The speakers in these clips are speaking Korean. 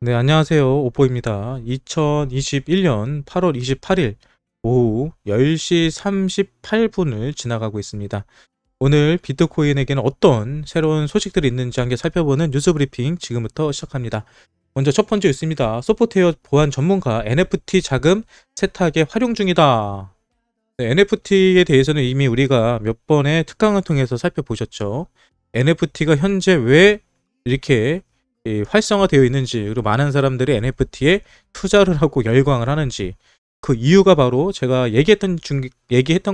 네, 안녕하세요. 오뽀입니다. 2021년 8월 28일 오후 10시 38분을 지나가고 있습니다. 오늘 비트코인에게는 어떤 새로운 소식들이 있는지 함께 살펴보는 뉴스 브리핑 지금부터 시작합니다. 먼저 첫 번째 뉴스입니다. 소프트웨어 보안 전문가 NFT 자금 세탁에 활용 중이다. 네, NFT에 대해서는 이미 우리가 몇 번의 특강을 통해서 살펴보셨죠. NFT가 현재 왜 이렇게 활성화되어 있는지, 그리고 많은 사람들이 NFT에 투자를 하고 열광을 하는지, 그 이유가 바로 제가 얘기했던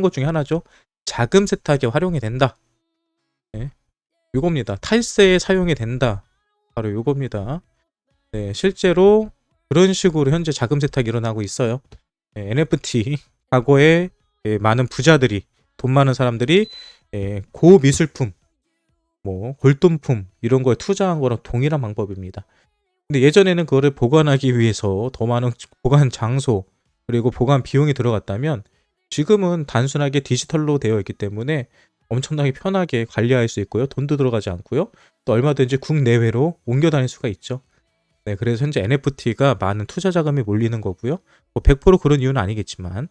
것 중에 하나죠. 자금 세탁에 활용이 된다. 네, 요겁니다. 탈세에 사용이 된다. 바로 요겁니다. 네, 실제로 그런 식으로 현재 자금 세탁이 일어나고 있어요. 네, NFT 과거에 많은 부자들이, 돈 많은 사람들이 고미술품, 뭐 골동품 이런 거에 투자한 거랑 동일한 방법입니다. 근데 예전에는 그거를 보관하기 위해서 더 많은 보관 장소 그리고 보관 비용이 들어갔다면, 지금은 단순하게 디지털로 되어 있기 때문에 엄청나게 편하게 관리할 수 있고요. 돈도 들어가지 않고요. 또 얼마든지 국내외로 옮겨 다닐 수가 있죠. 네, 그래서 현재 NFT가 많은 투자 자금이 몰리는 거고요. 뭐 100% 그런 이유는 아니겠지만,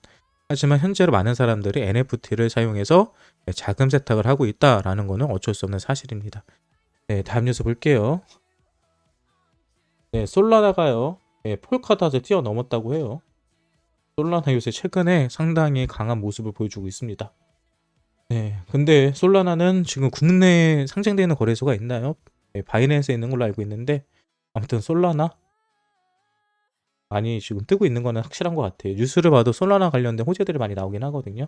하지만 현재로 많은 사람들이 NFT를 사용해서 자금 세탁을 하고 있다라는 것은 어쩔 수 없는 사실입니다. 네, 다음 뉴스 볼게요. 네, 솔라나가요. 네, 폴카닷을 뛰어넘었다고 해요. 솔라나 요새 최근에 상당히 강한 모습을 보여주고 있습니다. 네, 근데 솔라나는 지금 국내에 상장되는 거래소가 있나요? 네, 바이낸스에 있는 걸로 알고 있는데, 아무튼 솔라나 많이 지금 뜨고 있는 거는 확실한 것 같아요. 뉴스를 봐도 솔라나 관련된 호재들이 많이 나오긴 하거든요.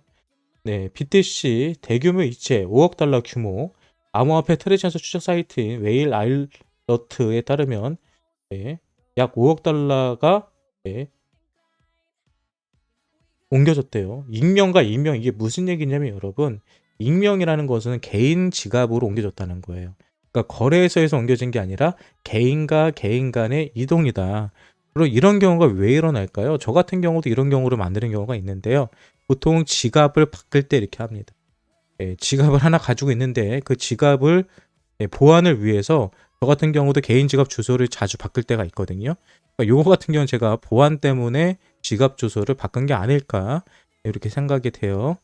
네, BTC 대규모 이체 5억 달러 규모 암호화폐 트레저서 추적 사이트인 웨일 알러트에 따르면, 네, 약 5억 달러가 네, 옮겨졌대요. 익명과 이명, 이게 무슨 얘기냐면 여러분, 익명이라는 것은 개인 지갑으로 옮겨졌다는 거예요. 그러니까 거래소에서 옮겨진 게 아니라 개인과 개인 간의 이동이다. 그리고 이런 경우가 왜 일어날까요? 저 같은 경우도 이런 경우를 만드는 경우가 있는데요. 보통 지갑을 바꿀 때 이렇게 합니다. 지갑을 하나 가지고 있는데 그 지갑을 보안을 위해서 저 같은 경우도 개인 지갑 주소를 자주 바꿀 때가 있거든요. 그러니까 요거 같은 경우는 제가 보안 때문에 지갑 주소를 바꾼 게 아닐까 이렇게 생각이 돼요.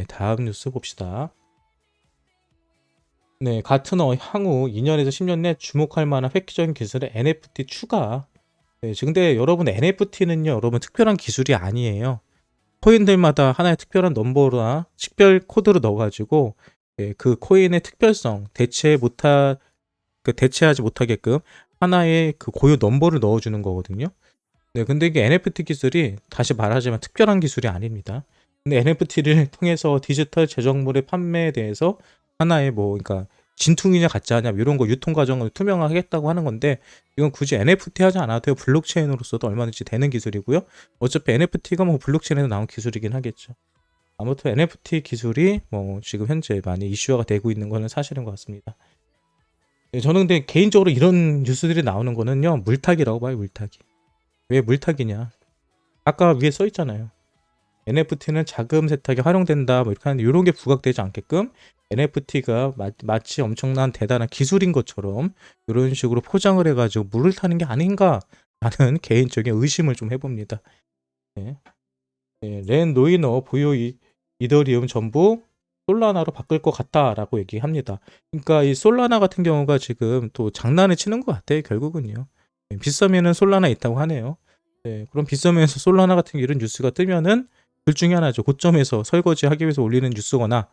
다음 뉴스 봅시다. 네, 가트너 향후 2년에서 10년 내 주목할 만한 획기적인 기술의 NFT 추가. 네, 근데 여러분 NFT는요, 여러분 특별한 기술이 아니에요. 코인들마다 하나의 특별한 넘버나 식별 코드를 넣어가지고 그 코인의 특별성 대체하지 못하게끔 하나의 그 고유 넘버를 넣어주는 거거든요. 네, 근데 이게 NFT 기술이 다시 말하자면 특별한 기술이 아닙니다. 근데 NFT를 통해서 디지털 제작물의 판매에 대해서 하나의 뭐, 그러니까 진퉁이냐 가짜냐 이런 거 유통 과정을 투명화하겠다고 하는 건데, 이건 굳이 NFT 하지 않아도 돼요. 블록체인으로서도 얼마든지 되는 기술이고요. 어차피 NFT가 뭐 블록체인에서 나온 기술이긴 하겠죠. 아무튼 NFT 기술이 뭐 지금 현재 많이 이슈화가 되고 있는 거는 사실인 것 같습니다. 네, 저는 근데 개인적으로 이런 뉴스들이 나오는 거는요, 물타기라고 봐요. 물타기. 왜 물타기냐? 아까 위에 써 있잖아요. NFT는 자금 세탁에 활용된다, 뭐 이렇게 하는데, 이런 게 부각되지 않게끔 NFT가 마치 엄청난 대단한 기술인 것처럼 이런 식으로 포장을 해가지고 물을 타는 게 아닌가라는 개인적인 의심을 좀 해봅니다. 네. 네, 렌 노이너 보유 이더리움 전부 솔라나로 바꿀 것 같다라고 얘기합니다. 그러니까 이 솔라나 같은 경우가 지금 또 장난을 치는 것 같아요. 결국은요. 네, 빗썸에는 솔라나 있다고 하네요. 네, 그럼 빗썸에서 솔라나 같은 이런 뉴스가 뜨면은 둘 중에 하나죠. 고점에서 설거지하기 위해서 올리는 뉴스거나,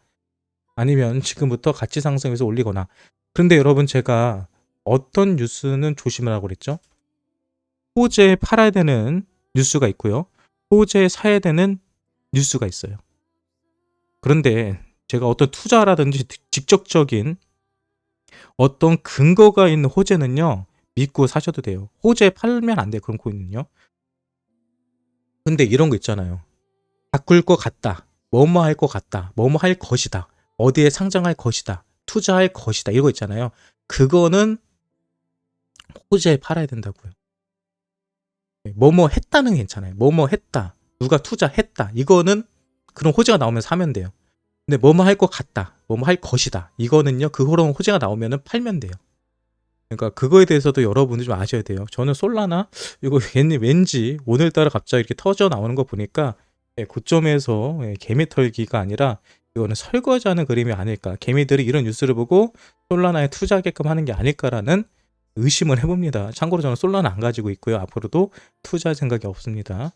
아니면 지금부터 가치 상승해서 올리거나. 그런데 여러분, 제가 어떤 뉴스는 조심을 하고 그랬죠? 호재에 팔아야 되는 뉴스가 있고요. 호재에 사야 되는 뉴스가 있어요. 그런데 제가 어떤 투자라든지 직접적인 어떤 근거가 있는 호재는요, 믿고 사셔도 돼요. 호재에 팔면 안 돼요. 그런 코인은요. 근데 이런 거 있잖아요. 바꿀 것 같다. 뭐뭐 할 것 같다. 뭐뭐 할 것이다. 어디에 상장할 것이다. 투자할 것이다. 이거 있잖아요. 그거는 호재에 팔아야 된다고요. 뭐뭐 했다는 괜찮아요. 뭐뭐 했다. 누가 투자했다. 이거는 그런 호재가 나오면 사면 돼요. 근데 뭐뭐 할 것 같다. 뭐뭐 할 것이다. 이거는요. 그런 호재가 나오면 팔면 돼요. 그러니까 그거에 대해서도 여러분들이 좀 아셔야 돼요. 저는 솔라나 이거 왠지 오늘따라 갑자기 이렇게 터져 나오는 거 보니까 고점에서 개미 털기가 아니라 이거는 설거지하는 그림이 아닐까. 개미들이 이런 뉴스를 보고 솔라나에 투자하게끔 하는 게 아닐까라는 의심을 해봅니다. 참고로 저는 솔라나 안 가지고 있고요. 앞으로도 투자할 생각이 없습니다.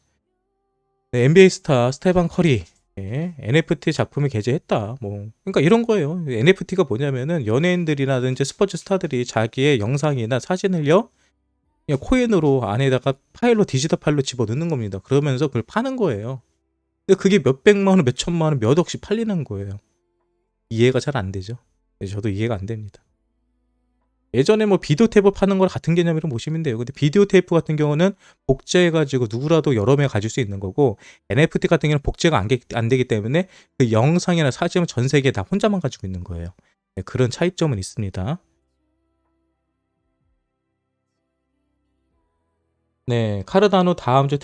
네, NBA 스타 스테반 커리 NFT 작품을 게재했다. 뭐 그러니까 이런 거예요. NFT가 뭐냐면은 연예인들이라든지 스포츠 스타들이 자기의 영상이나 사진을요 그냥 코인으로 안에다가 파일로 디지털 파일로 집어넣는 겁니다. 그러면서 그걸 파는 거예요. 근데 그게 몇백만 원, 몇천만 원, 몇 억씩 팔리는 거예요. 이해가 잘 안 되죠. 저도 이해가 안 됩니다. 예전에 뭐 비디오 테이프 파는 거랑 같은 개념으로 보시면 돼요. 근데 비디오 테이프 같은 경우는 복제해가지고 누구라도 여러 명 가질 수 있는 거고 NFT 같은 경우는 복제가 안 되기 때문에 그 영상이나 사진은 전 세계에 다 혼자만 가지고 있는 거예요. 네, 그런 차이점은 있습니다. 네, 카르다노 다음 주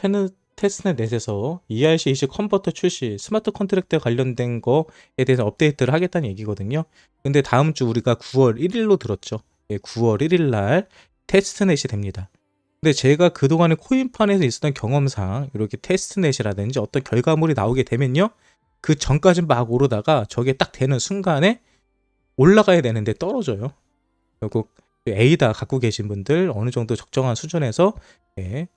테스트넷에서 ERC20 컨버터 출시, 스마트 컨트랙트 관련된 거에 대해서 업데이트를 하겠다는 얘기거든요. 근데 다음 주 우리가 9월 1일로 들었죠. 9월 1일 날 테스트넷이 됩니다. 근데 제가 그동안에 코인판에서 있었던 경험상 이렇게 테스트넷이라든지 어떤 결과물이 나오게 되면요. 그 전까지 막 오르다가 저게 딱 되는 순간에 올라가야 되는데 떨어져요. 결국 에이다 갖고 계신 분들 어느 정도 적정한 수준에서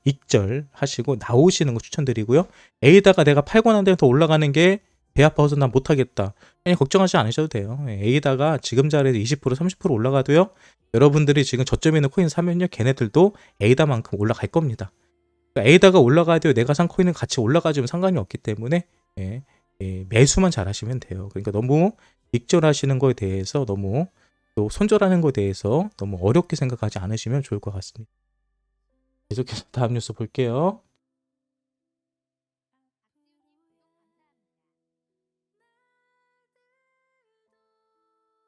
익절하시고 나오시는 거 추천드리고요. 에이다가 내가 팔고 난 다음에 더 올라가는 게 배 아파서 난 못하겠다. 그냥 걱정하지 않으셔도 돼요. 에이다가 지금 자리에서 20% 30% 올라가도요. 여러분들이 지금 저점에 있는 코인 사면요. 걔네들도 에이다만큼 올라갈 겁니다. 그러니까 에이다가 올라가도 내가 산 코인은 같이 올라가지면 상관이 없기 때문에 매수만 잘 하시면 돼요. 그러니까 너무 익절하시는 거에 대해서 너무 또 손절하는 거에 대해서 너무 어렵게 생각하지 않으시면 좋을 것 같습니다. 계속해서 다음 뉴스 볼게요.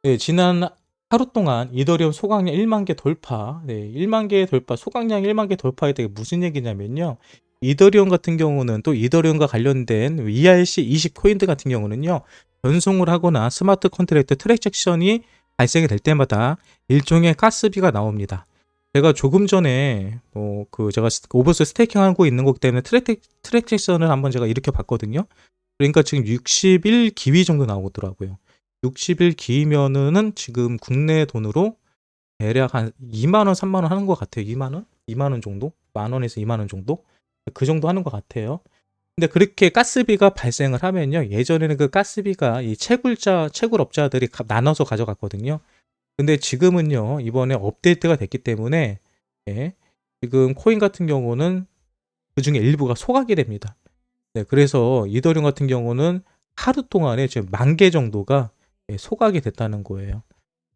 네, 지난 하루 동안 이더리움 소각량 1만 개 돌파, 1만 개 돌파, 소각량 1만 개 돌파에 대해 무슨 얘기냐면요. 이더리움 같은 경우는 또 이더리움과 관련된 ERC20 코인들 같은 경우는요. 변송을 하거나 스마트 컨트랙트 트랜잭션이 발생이 될 때마다 일종의 가스비가 나옵니다. 제가 조금 전에 제가 오버스 스테이킹하고 있는 거기 때문에 트랜잭션을 한번 제가 일으켜 봤거든요. 그러니까 지금 60일 기위 정도 나오더라고요. 60일 기면은 지금 국내 돈으로 대략 한 2만 원, 3만 원 하는 것 같아요. 2만 원? 2만 원 정도? 만 원에서 2만 원 정도? 그 정도 하는 것 같아요. 근데 그렇게 가스비가 발생을 하면요. 예전에는 그 가스비가 이 채굴업자들이 나눠서 가져갔거든요. 근데 지금은요. 이번에 업데이트가 됐기 때문에 지금 코인 같은 경우는 그 중에 일부가 소각이 됩니다. 네, 그래서 이더리움 같은 경우는 하루 동안에 지금 10,000개 정도가 소각이 됐다는 거예요.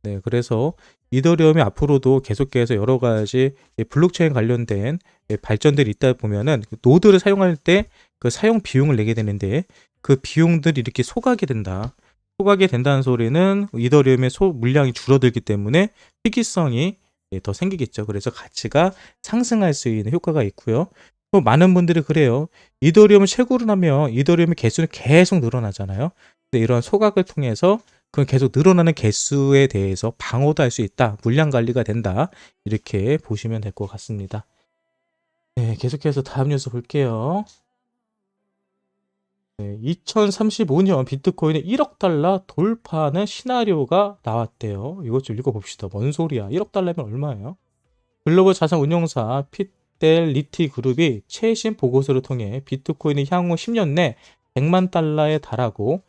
네, 그래서 이더리움이 앞으로도 계속해서 여러 가지 블록체인 관련된 발전들이 있다 보면은 노드를 사용할 때 그 사용 비용을 내게 되는데 그 비용들이 이렇게 소각이 된다. 소각이 된다는 소리는 이더리움의 물량이 줄어들기 때문에 희귀성이 더 생기겠죠. 그래서 가치가 상승할 수 있는 효과가 있고요. 또 많은 분들이 그래요. 이더리움을 채굴을 하면 이더리움의 개수는 계속 늘어나잖아요. 근데 이런 소각을 통해서 그 계속 늘어나는 개수에 대해서 방어도 할 수 있다. 물량 관리가 된다. 이렇게 보시면 될 것 같습니다. 네, 계속해서 다음 뉴스 볼게요. 2035년 비트코인의 1억 달러 돌파하는 시나리오가 나왔대요. 이것 좀 읽어봅시다. 뭔 소리야? 1억 달러면 얼마예요? 글로벌 자산 운용사 피델리티 그룹이 최신 보고서를 통해 비트코인이 향후 10년 내 100만 달러에 달하고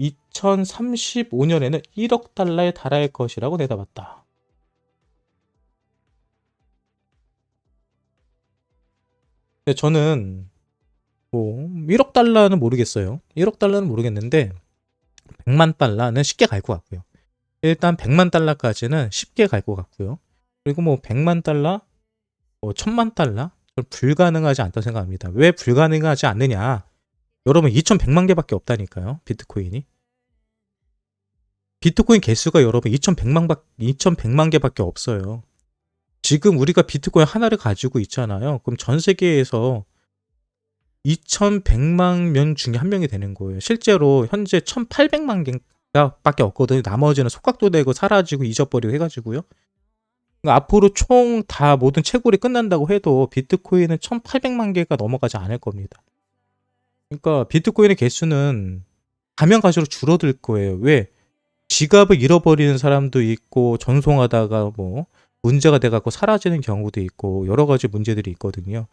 2035년에는 1억 달러에 달할 것이라고 내다봤다. 근데 저는 1억 달러는 모르겠어요. 1억 달러는 모르겠는데 100만 달러는 쉽게 갈 것 같고요. 일단 100만 달러까지는 쉽게 갈 것 같고요. 그리고 100만 달러, 1000만 달러? 불가능하지 않다고 생각합니다. 왜 불가능하지 않느냐? 여러분 2100만 개밖에 없다니까요. 비트코인이. 비트코인 개수가 여러분 2100만 개밖에 없어요. 지금 우리가 비트코인 하나를 가지고 있잖아요. 그럼 전 세계에서 2100만 명 중에 한 명이 되는 거예요. 실제로 현재 1800만 개밖에 없거든요. 나머지는 속각도 되고 사라지고 잊어버리고 해가지고요. 그러니까 앞으로 총 다 모든 채굴이 끝난다고 해도 비트코인은 1800만 개가 넘어가지 않을 겁니다. 그러니까 비트코인의 개수는 가면 갈수록 줄어들 거예요. 왜? 지갑을 잃어버리는 사람도 있고 전송하다가 뭐 문제가 돼갖고 사라지는 경우도 있고 여러 가지 문제들이 있거든요.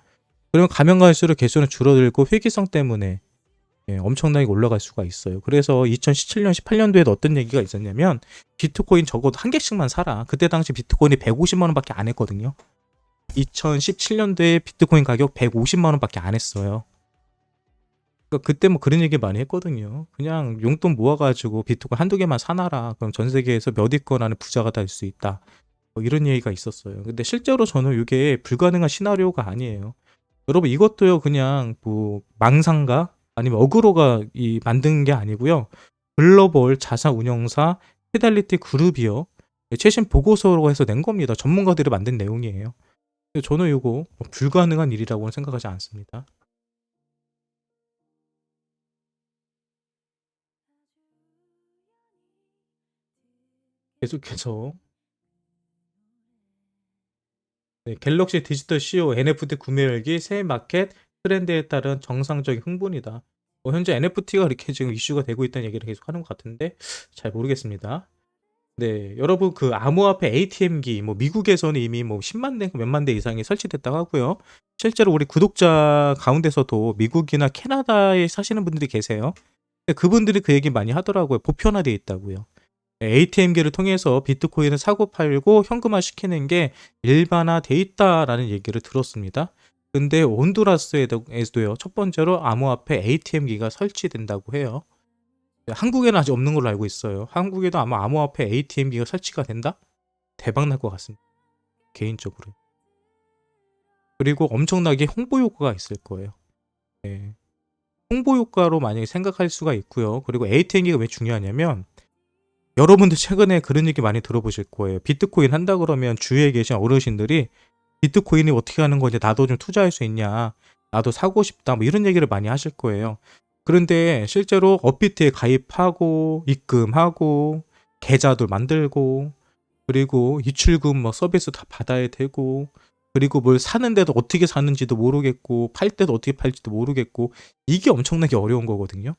그러면 가면 갈수록 개수는 줄어들고 회귀성 때문에 엄청나게 올라갈 수가 있어요. 그래서 2017년, 18년도에도 어떤 얘기가 있었냐면 비트코인 적어도 한 개씩만 사라. 그때 당시 비트코인이 150만 원밖에 안 했거든요. 2017년도에 비트코인 가격 150만 원밖에 안 했어요. 그러니까 그때 뭐 그런 얘기 많이 했거든요. 그냥 용돈 모아가지고 비트코인 한두 개만 사놔라. 그럼 전 세계에서 몇 위권 안에 부자가 될 수 있다. 뭐 이런 얘기가 있었어요. 근데 실제로 저는 이게 불가능한 시나리오가 아니에요. 여러분 이것도요 그냥 뭐 망상가 아니면 어그로가 만든 게 아니고요. 글로벌 자산 운용사 피델리티 그룹이요. 최신 보고서로 해서 낸 겁니다. 전문가들이 만든 내용이에요. 저는 이거 뭐 불가능한 일이라고는 생각하지 않습니다. 계속해서 갤럭시 디지털 CEO NFT 구매 열기 새 마켓 트렌드에 따른 정상적인 흥분이다. 현재 NFT가 이렇게 지금 이슈가 되고 있다는 얘기를 계속 하는 것 같은데 잘 모르겠습니다. 네, 여러분 그 암호화폐 ATM기 뭐 미국에서는 이미 뭐 10만 대, 몇만 대 이상이 설치됐다고 하고요. 실제로 우리 구독자 가운데서도 미국이나 캐나다에 사시는 분들이 계세요. 그분들이 그 얘기 많이 하더라고요. 보편화되어 있다고요. ATM기를 통해서 비트코인을 사고 팔고 현금화 시키는 게 일반화돼 있다라는 얘기를 들었습니다. 근데 온두라스에도요. 첫 번째로 암호화폐 ATM기가 설치된다고 해요. 한국에는 아직 없는 걸로 알고 있어요. 한국에도 아마 암호화폐 ATM기가 설치가 된다? 대박 날 것 같습니다. 개인적으로. 그리고 엄청나게 홍보 효과가 있을 거예요. 네. 홍보 효과로 만약에 생각할 수가 있고요. 그리고 ATM기가 왜 중요하냐면 여러분들 최근에 그런 얘기 많이 들어보실 거예요. 비트코인 한다 그러면 주위에 계신 어르신들이 비트코인이 어떻게 하는 거지? 나도 좀 투자할 수 있냐? 나도 사고 싶다. 뭐 이런 얘기를 많이 하실 거예요. 그런데 실제로 업비트에 가입하고 입금하고 계좌도 만들고 그리고 유출금 뭐 서비스 다 받아야 되고 그리고 뭘 사는데도 어떻게 사는지도 모르겠고 팔 때도 어떻게 팔지도 모르겠고 이게 엄청나게 어려운 거거든요.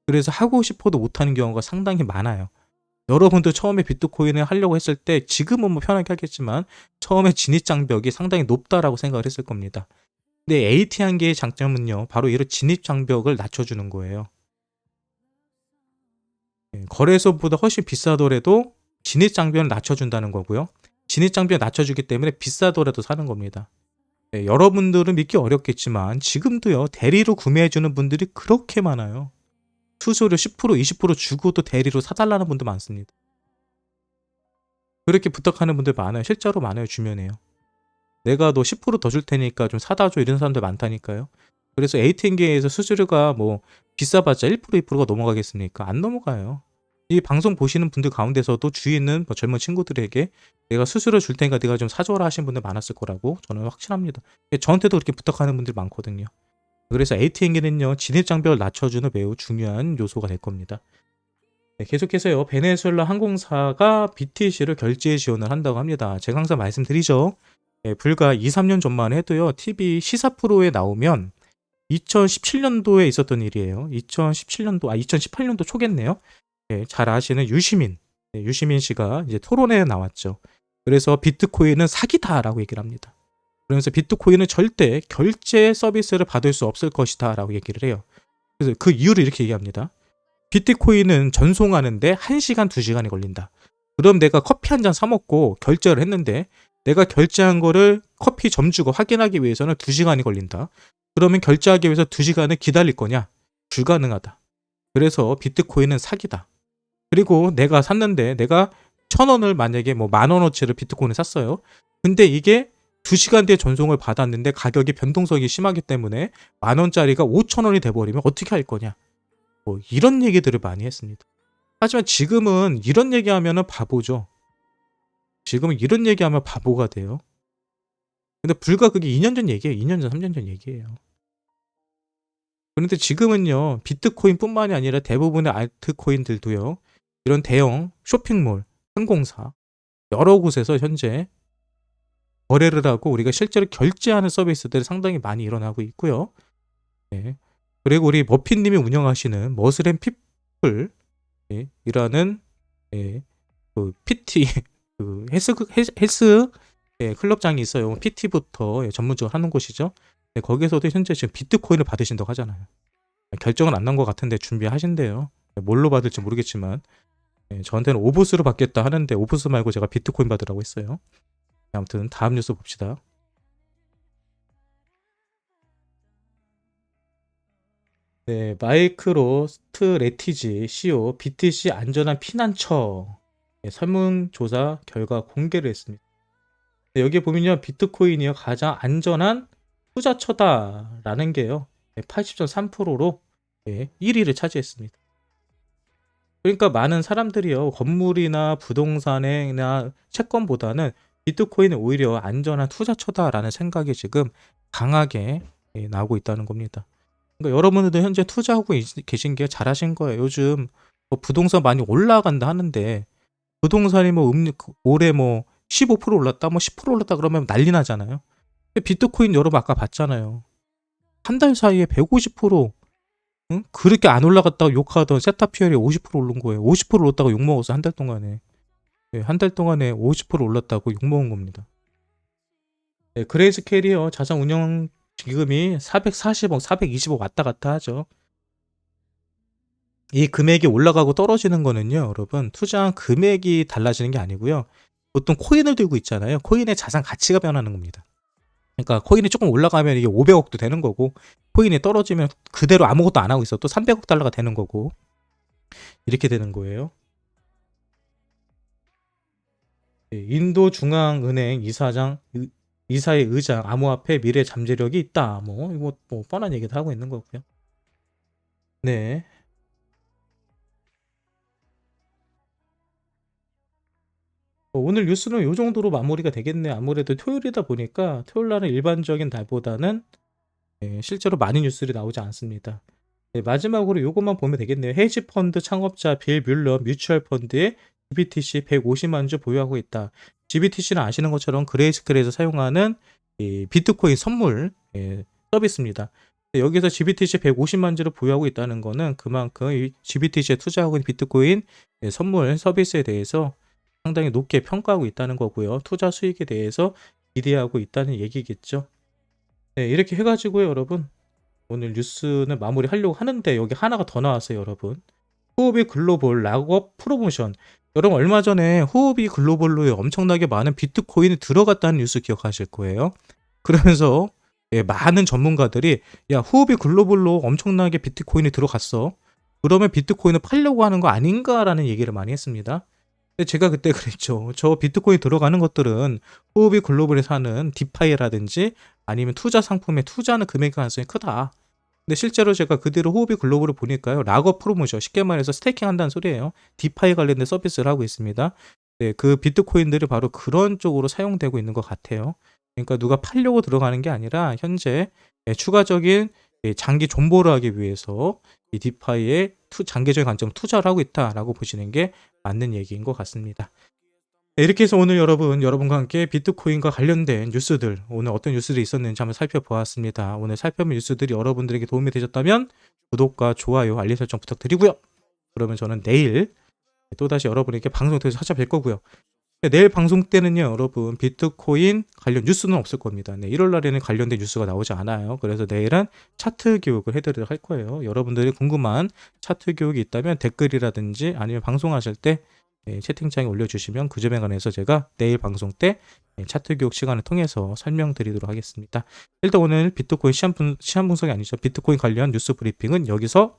그래서 하고 싶어도 못하는 경우가 상당히 많아요. 여러분도 처음에 비트코인을 하려고 했을 때 지금은 뭐 편하게 하겠지만 처음에 진입장벽이 상당히 높다라고 생각을 했을 겁니다. 근데 AT 한계의 장점은요. 바로 이런 진입장벽을 낮춰주는 거예요. 거래소보다 훨씬 비싸더라도 진입장벽을 낮춰준다는 거고요. 진입장벽을 낮춰주기 때문에 비싸더라도 사는 겁니다. 여러분들은 믿기 어렵겠지만 지금도요. 대리로 구매해주는 분들이 그렇게 많아요. 수수료 10% 20% 주고도 대리로 사달라는 분도 많습니다. 그렇게 부탁하는 분들 많아요. 실제로 많아요. 주변에요. 내가 너 10%더 줄 테니까 좀 사다 줘 이런 사람들 많다니까요. 그래서 ATM기에서 수수료가 뭐 비싸봤자 1% 2%가 넘어가겠습니까? 안 넘어가요. 이 방송 보시는 분들 가운데서도 주위에 있는 뭐 젊은 친구들에게 내가 수수료 줄 테니까 네가 좀 사줘라 하신 분들 많았을 거라고 저는 확신합니다. 저한테도 그렇게 부탁하는 분들 많거든요. 그래서 ATM기는요 진입장벽을 낮춰주는 매우 중요한 요소가 될 겁니다. 계속해서요 베네수엘라 항공사가 BTC를 결제 지원을 한다고 합니다. 제가 항상 말씀드리죠. 불과 2, 3년 전만 해도요 TV 시사 프로에 나오면 2017년도에 있었던 일이에요. 2018년도 초겠네요. 잘 아시는 유시민, 유시민 씨가 이제 토론회에 나왔죠. 그래서 비트코인은 사기다라고 얘기를 합니다. 그러면서 비트코인은 절대 결제 서비스를 받을 수 없을 것이다라고 얘기를 해요. 그래서 그 이유를 이렇게 얘기합니다. 비트코인은 전송하는데 1시간, 2시간이 걸린다. 그럼 내가 커피 한 잔 사 먹고 결제를 했는데 내가 결제한 거를 커피 점주가 확인하기 위해서는 2시간이 걸린다. 그러면 결제하기 위해서 2시간을 기다릴 거냐? 불가능하다. 그래서 비트코인은 사기다. 그리고 내가 샀는데 내가 1,000원을 만약에 뭐 10,000원어치를 비트코인을 샀어요. 근데 이게 2시간 뒤에 전송을 받았는데 가격이 변동성이 심하기 때문에 10,000원짜리가 5,000원이 돼버리면 어떻게 할 거냐? 뭐 이런 얘기들을 많이 했습니다. 하지만 지금은 이런 얘기하면 바보죠. 지금은 이런 얘기하면 바보가 돼요. 근데 불과 그게 2년 전 얘기예요. 2년 전, 3년 전 얘기예요. 그런데 지금은요. 비트코인뿐만이 아니라 대부분의 알트코인들도요. 이런 대형 쇼핑몰, 항공사 여러 곳에서 현재 거래를 하고 우리가 실제로 결제하는 서비스들이 상당히 많이 일어나고 있고요. 네. 그리고 우리 머핀님이 운영하시는 머슬앤 피플 이라는 그 PT 그 헬스 클럽장이 있어요. PT부터 전문적으로 하는 곳이죠. 네, 거기에서도 현재 지금 비트코인을 받으신다고 하잖아요. 결정은 안 난 것 같은데 준비하신대요. 뭘로 받을지 모르겠지만 저한테는 오브스로 받겠다 하는데 오브스 말고 제가 비트코인 받으라고 했어요. 아무튼 다음 뉴스 봅시다. 네, 마이크로 스트레티지 CEO BTC 안전한 피난처 설문조사 결과 공개를 했습니다. 네, 여기에 보면요, 비트코인이요 가장 안전한 투자처다라는 게요 80.3%로 1위를 차지했습니다. 그러니까 많은 사람들이요 건물이나 부동산이나 채권보다는 비트코인이 오히려 안전한 투자처다라는 생각이 지금 강하게 나오고 있다는 겁니다. 그러니까 여러분들도 현재 투자하고 계신 게 잘하신 거예요. 요즘 뭐 부동산 많이 올라간다 하는데 부동산이 뭐 올해 뭐 15% 올랐다, 뭐 10% 올랐다 그러면 난리 나잖아요. 근데 비트코인 여러분 아까 봤잖아요. 한 달 사이에 150%, 응? 그렇게 안 올라갔다고 욕하던 세타피엘이 50% 오른 거예요. 50% 올랐다고 욕먹었어, 한 달 동안에. 한 달 동안에 50% 올랐다고 욕먹은 겁니다. 그레이스케일이요 자산 운영 지금이 440억, 420억 왔다 갔다 하죠. 이 금액이 올라가고 떨어지는 거는요, 여러분, 투자한 금액이 달라지는 게 아니고요. 보통 코인을 들고 있잖아요. 코인의 자산 가치가 변하는 겁니다. 그러니까 코인이 조금 올라가면 이게 500억도 되는 거고, 코인이 떨어지면 그대로 아무것도 안 하고 있어 또 300억 달러가 되는 거고, 이렇게 되는 거예요. 인도 중앙은행 이사의 의장 암호화폐 미래 잠재력이 있다. 뭐 이거 뭐 뻔한 얘기도 하고 있는 거고요. 네. 오늘 뉴스는 이 정도로 마무리가 되겠네요. 아무래도 토요일이다 보니까 토요일 날은 일반적인 날보다는 실제로 많은 뉴스들이 나오지 않습니다. 마지막으로 이것만 보면 되겠네요. 헤지펀드 창업자 빌 뮬러 뮤추얼 펀드에 GBTC 150만 주 보유하고 있다. GBTC는 아시는 것처럼 그레이스케일에서 사용하는 비트코인 선물 서비스입니다. 여기서 GBTC 150만 주를 보유하고 있다는 것은 그만큼 이 GBTC에 투자하고 있는 비트코인 선물 서비스에 대해서 상당히 높게 평가하고 있다는 거고요. 투자 수익에 대해서 기대하고 있다는 얘기겠죠. 네, 이렇게 해가지고요, 여러분. 오늘 뉴스는 마무리하려고 하는데 여기 하나가 더 나왔어요, 여러분. 후오비 글로벌 락업 프로모션. 여러분 얼마 전에 후오비 글로벌로 엄청나게 많은 비트코인이 들어갔다는 뉴스 기억하실 거예요. 그러면서 많은 전문가들이 야, 후오비 글로벌로 엄청나게 비트코인이 들어갔어. 그러면 비트코인을 팔려고 하는 거 아닌가라는 얘기를 많이 했습니다. 근데 제가 그때 그랬죠. 저 비트코인 들어가는 것들은 후오비 글로벌에 사는 디파이라든지 아니면 투자 상품에 투자하는 금액 가능성이 크다. 근데 실제로 제가 그대로 후오비 글로벌을 보니까요. 락업 프로모션, 쉽게 말해서 스테이킹 한다는 소리예요. 디파이 관련된 서비스를 하고 있습니다. 네, 그 비트코인들이 바로 그런 쪽으로 사용되고 있는 것 같아요. 그러니까 누가 팔려고 들어가는 게 아니라 현재 추가적인 장기 존버를 하기 위해서 이 디파이에 장기적인 관점 투자를 하고 있다라고 보시는 게 맞는 얘기인 것 같습니다. 이렇게 해서 오늘 여러분과 함께 비트코인과 관련된 뉴스들, 오늘 어떤 뉴스들이 있었는지 한번 살펴보았습니다. 오늘 살펴본 뉴스들이 여러분들에게 도움이 되셨다면 구독과 좋아요, 알림 설정 부탁드리고요. 그러면 저는 내일 또다시 여러분에게 방송 통해서 찾아뵐 거고요. 내일 방송 때는요, 여러분, 비트코인 관련 뉴스는 없을 겁니다. 네, 1월 날에는 관련된 뉴스가 나오지 않아요. 그래서 내일은 차트 교육을 해드리도록 할 거예요. 여러분들이 궁금한 차트 교육이 있다면 댓글이라든지 아니면 방송하실 때 채팅창에 올려주시면 그 점에 관해서 제가 내일 방송 때 차트 교육 시간을 통해서 설명드리도록 하겠습니다. 일단 오늘 비트코인 시한 분석이 아니죠. 비트코인 관련 뉴스 브리핑은 여기서